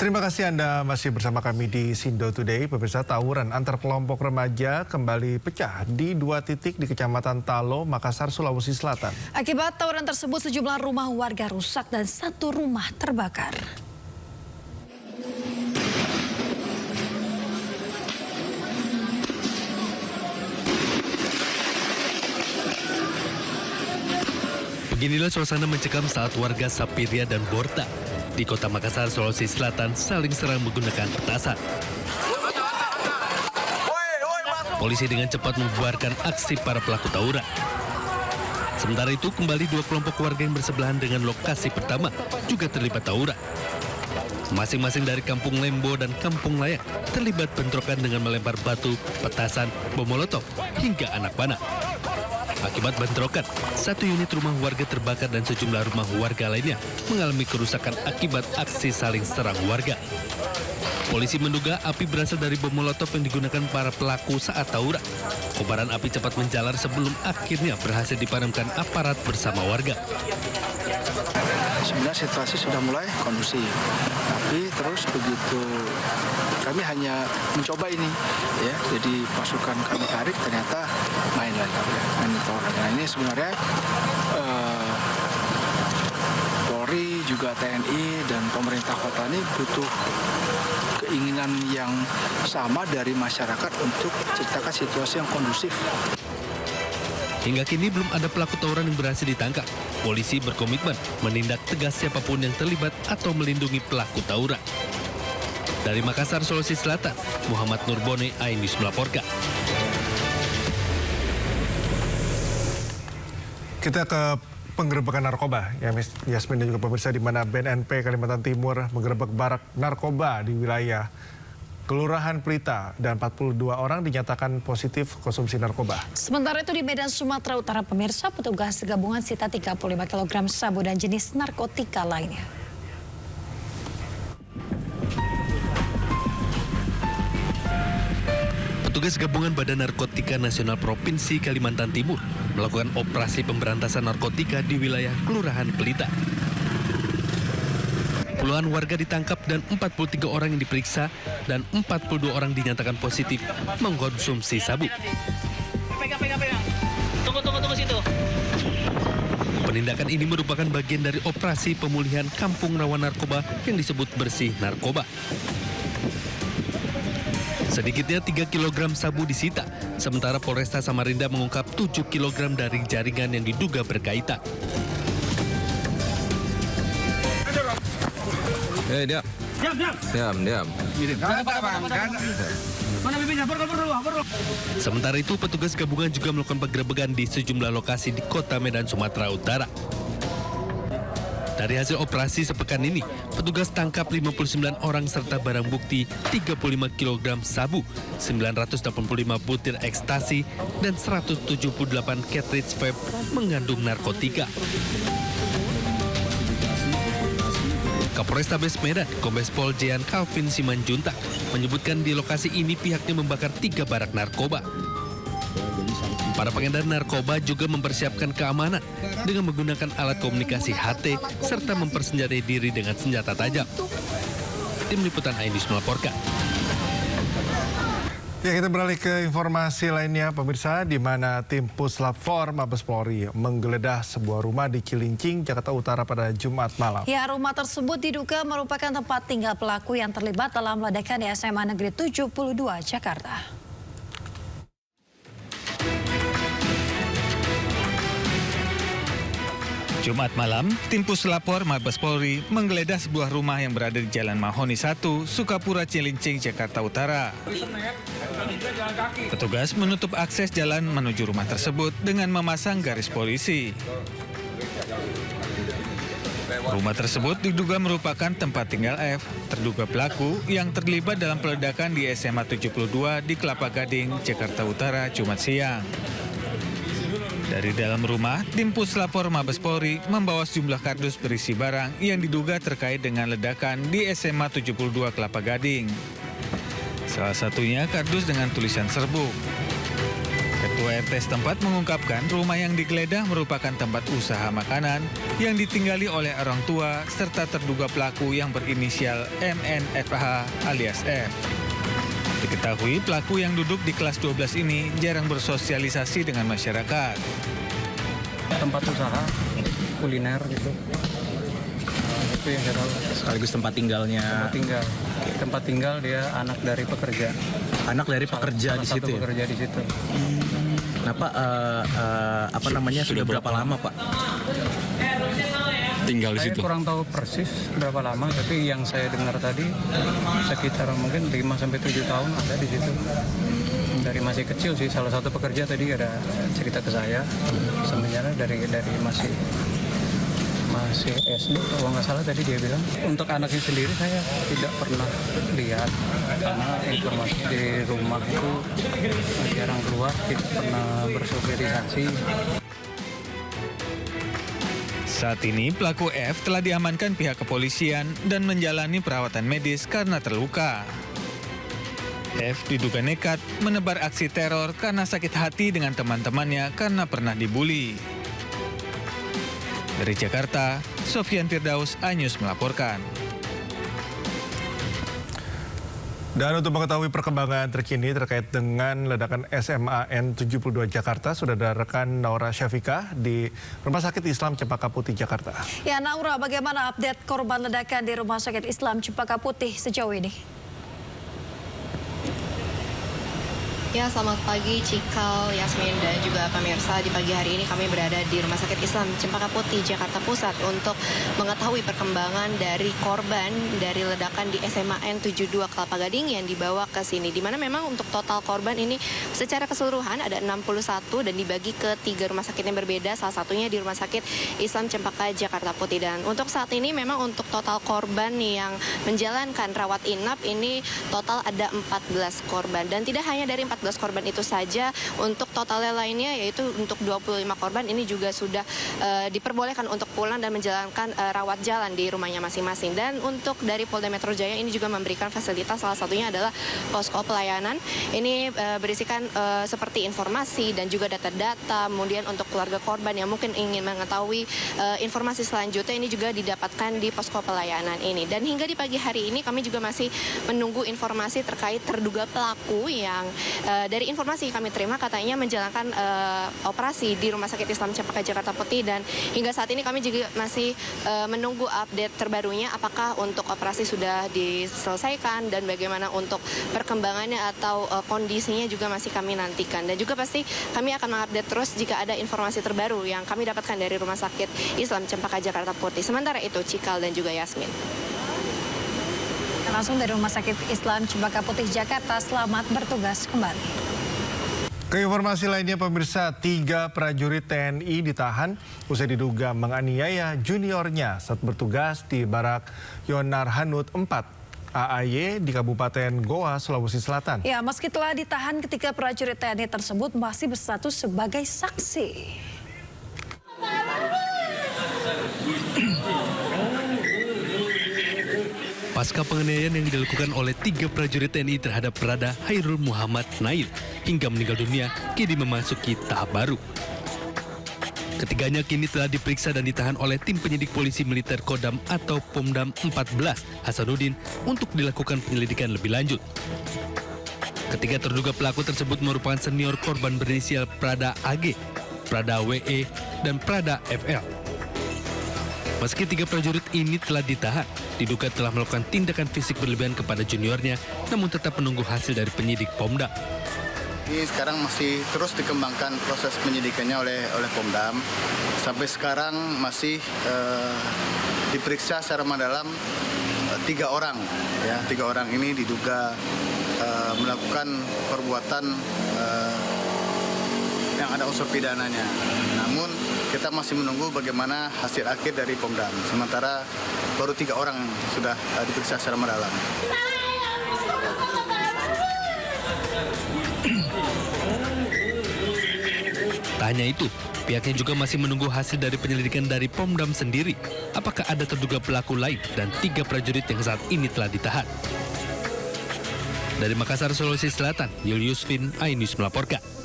Terima kasih Anda masih bersama kami di Sindo Today. Pemirsa, tawuran antar kelompok remaja kembali pecah di 2 titik di Kecamatan Talo, Makassar, Sulawesi Selatan. Akibat tawuran tersebut sejumlah rumah warga rusak dan 1 rumah terbakar. Beginilah suasana mencekam saat warga Sapiria dan Borta di Kota Makassar, Sulawesi Selatan saling serang menggunakan petasan. Polisi dengan cepat membubarkan aksi para pelaku tawuran. Sementara itu, kembali 2 kelompok warga yang bersebelahan dengan lokasi pertama juga terlibat tawuran. Masing-masing dari Kampung Lembo dan Kampung Layak terlibat bentrokan dengan melempar batu, petasan, bom molotov, hingga anak panah. Akibat bentrokan, 1 unit rumah warga terbakar dan sejumlah rumah warga lainnya mengalami kerusakan akibat aksi saling serang warga. Polisi menduga api berasal dari bom molotov yang digunakan para pelaku saat tawuran. Kobaran api cepat menjalar sebelum akhirnya berhasil dipadamkan aparat bersama warga. Sebenarnya situasi sudah mulai kondusif, tapi terus begitu kami hanya mencoba ini, ya. Jadi pasukan kami tarik ternyata main lagi, ya. Nah, ini sebenarnya Polri juga TNI dan pemerintah kota ini butuh keinginan yang sama dari masyarakat untuk menciptakan situasi yang kondusif. Hingga kini belum ada pelaku tawuran yang berhasil ditangkap. Polisi berkomitmen menindak tegas siapapun yang terlibat atau melindungi pelaku tawuran. Dari Makassar, Sulawesi Selatan, Muhammad Nurbone, iNews melaporkan. Kita ke penggerebekan narkoba, ya Yasmin dan juga pemirsa, di mana BNNP Kalimantan Timur menggerebek barak narkoba di wilayah Kelurahan Pelita dan 42 orang dinyatakan positif konsumsi narkoba. Sementara itu di Medan, Sumatera Utara, pemirsa, petugas gabungan sita 35 kg sabu dan jenis narkotika lainnya. Petugas gabungan Badan Narkotika Nasional Provinsi Kalimantan Timur melakukan operasi pemberantasan narkotika di wilayah Kelurahan Pelita. Puluhan warga ditangkap dan 43 orang yang diperiksa dan 42 orang dinyatakan positif mengkonsumsi sabu. Pegang. Tunggu situ. Penindakan ini merupakan bagian dari operasi pemulihan kampung rawan narkoba yang disebut Bersih Narkoba. Sedikitnya 3 kg sabu disita, sementara Polresta Samarinda mengungkap 7 kg dari jaringan yang diduga berkaitan. Diam. Sementara itu, petugas gabungan juga melakukan penggerebekan di sejumlah lokasi di Kota Medan, Sumatera Utara. Dari hasil operasi sepekan ini, petugas tangkap 59 orang serta barang bukti 35 kg sabu, 985 butir ekstasi, dan 178 cartridge vape mengandung narkotika. Kapolrestabes Medan, Kombes Pol Jean Calvin Simanjuntak, menyebutkan di lokasi ini pihaknya membakar 3 barak narkoba. Para pengedar narkoba juga mempersiapkan keamanan dengan menggunakan alat komunikasi HT serta mempersenjatai diri dengan senjata tajam. Tim Liputan iNews melaporkan. Ya, kita beralih ke informasi lainnya, pemirsa, di mana tim Puslap 4 Mabes Polri menggeledah sebuah rumah di Cilincing, Jakarta Utara pada Jumat malam. Ya, rumah tersebut diduga merupakan tempat tinggal pelaku yang terlibat dalam ledakan di SMA Negeri 72 Jakarta. Jumat malam, tim Puslapor Mabes Polri menggeledah sebuah rumah yang berada di Jalan Mahoni 1, Sukapura, Cilincing, Jakarta Utara. Petugas menutup akses jalan menuju rumah tersebut dengan memasang garis polisi. Rumah tersebut diduga merupakan tempat tinggal F, terduga pelaku yang terlibat dalam peledakan di SMA 72 di Kelapa Gading, Jakarta Utara, Jumat siang. Dari dalam rumah, tim Puslapor Mabes Polri membawa sejumlah kardus berisi barang yang diduga terkait dengan ledakan di SMA 72 Kelapa Gading. Salah satunya kardus dengan tulisan serbuk. Ketua RT setempat mengungkapkan rumah yang digeledah merupakan tempat usaha makanan yang ditinggali oleh orang tua serta terduga pelaku yang berinisial MNFH alias F. Diketahui pelaku yang duduk di kelas 12 ini jarang bersosialisasi dengan masyarakat. Tempat usaha kuliner gitu. Itu yang saya tahu. Sekaligus tempat tinggalnya. Tempat tinggal dia anak dari pekerja. Anak dari pekerja di situ. Pekerja di situ. Nah Pak, sudah berapa lama Pak tinggal di Saya situ? kurang tahu persis berapa lama, tapi yang saya dengar tadi sekitar mungkin 5-7 tahun ada di situ. Dari masih kecil sih, salah satu pekerja tadi ada cerita ke saya. Sebenarnya dari masih SD, kalau nggak salah tadi dia bilang. Untuk anaknya sendiri saya tidak pernah lihat, karena informasi di rumah itu jarang keluar, tidak pernah bersosialisasi. Saat ini pelaku F telah diamankan pihak kepolisian dan menjalani perawatan medis karena terluka. F diduga nekat menebar aksi teror karena sakit hati dengan teman-temannya karena pernah dibuli. Dari Jakarta, Sofyan Firdaus, iNews melaporkan. Dan untuk mengetahui perkembangan terkini terkait dengan ledakan SMA N72 Jakarta, sudah ada rekan Naura Syafiqah di Rumah Sakit Islam Cempaka Putih, Jakarta. Ya, Naura, bagaimana update korban ledakan di Rumah Sakit Islam Cempaka Putih sejauh ini? Ya, selamat pagi Cikal, Yasmin, dan juga pemirsa. Di pagi hari ini kami berada di Rumah Sakit Islam Cempaka Putih, Jakarta Pusat untuk mengetahui perkembangan dari korban dari ledakan di SMA N72 Kelapa Gading yang dibawa ke sini. Di mana memang untuk total korban ini secara keseluruhan ada 61 dan dibagi ke 3 rumah sakit yang berbeda, salah satunya di Rumah Sakit Islam Cempaka, Jakarta Putih. Dan untuk saat ini memang untuk total korban yang menjalankan rawat inap ini total ada 14 korban. Dan tidak hanya dari 14 korban itu saja, untuk totalnya lainnya yaitu untuk 25 korban ini juga sudah diperbolehkan untuk pulang dan menjalankan rawat jalan di rumahnya masing-masing. Dan untuk dari Polda Metro Jaya ini juga memberikan fasilitas, salah satunya adalah posko pelayanan. Ini berisikan seperti informasi dan juga data-data. Kemudian untuk keluarga korban yang mungkin ingin mengetahui informasi selanjutnya ini juga didapatkan di posko pelayanan ini. Dan hingga di pagi hari ini kami juga masih menunggu informasi terkait terduga pelaku yang dari informasi yang kami terima katanya menjalankan operasi di Rumah Sakit Islam Cempaka, Jakarta Putih. Dan hingga saat ini kami juga masih menunggu update terbarunya apakah untuk operasi sudah diselesaikan dan bagaimana untuk perkembangannya atau kondisinya juga masih kami nantikan. Dan juga pasti kami akan mengupdate terus jika ada informasi terbaru yang kami dapatkan dari Rumah Sakit Islam Cempaka, Jakarta Putih. Sementara itu Cikal dan juga Yasmin. Langsung dari Rumah Sakit Islam Cempaka Putih, Jakarta, selamat bertugas kembali. Ke informasi lainnya, pemirsa, 3 prajurit TNI ditahan usai diduga menganiaya juniornya saat bertugas di Barak Yonar Hanut 4 AAY di Kabupaten Goa, Sulawesi Selatan. Ya, meski telah ditahan, ketika prajurit TNI tersebut masih berstatus sebagai saksi. Pasca penganiayaan yang dilakukan oleh 3 prajurit TNI terhadap Prada Hairul Muhammad Nail hingga meninggal dunia, kini memasuki tahap baru. Ketiganya kini telah diperiksa dan ditahan oleh tim penyidik polisi militer Kodam atau Pomdam 14 Hasanuddin untuk dilakukan penyelidikan lebih lanjut. Ketiga terduga pelaku tersebut merupakan senior korban berinisial Prada AG, Prada WE, dan Prada FL. Meski 3 prajurit ini telah ditahan, diduga telah melakukan tindakan fisik berlebihan kepada juniornya, namun tetap menunggu hasil dari penyidik Pomdam. Ini sekarang masih terus dikembangkan proses penyidikannya oleh Pomdam. Sampai sekarang masih diperiksa secara mendalam 3 orang. Ya, 3 orang ini diduga melakukan perbuatan yang ada unsur pidananya. Namun kita masih menunggu bagaimana hasil akhir dari Pomdam. Sementara baru 3 orang sudah diperiksa secara mendalam. Tak hanya itu, pihaknya juga masih menunggu hasil dari penyelidikan dari Pomdam sendiri. Apakah ada terduga pelaku lain dan 3 prajurit yang saat ini telah ditahan. Dari Makassar, Sulawesi Selatan, Julius Vin, iNews melaporkan.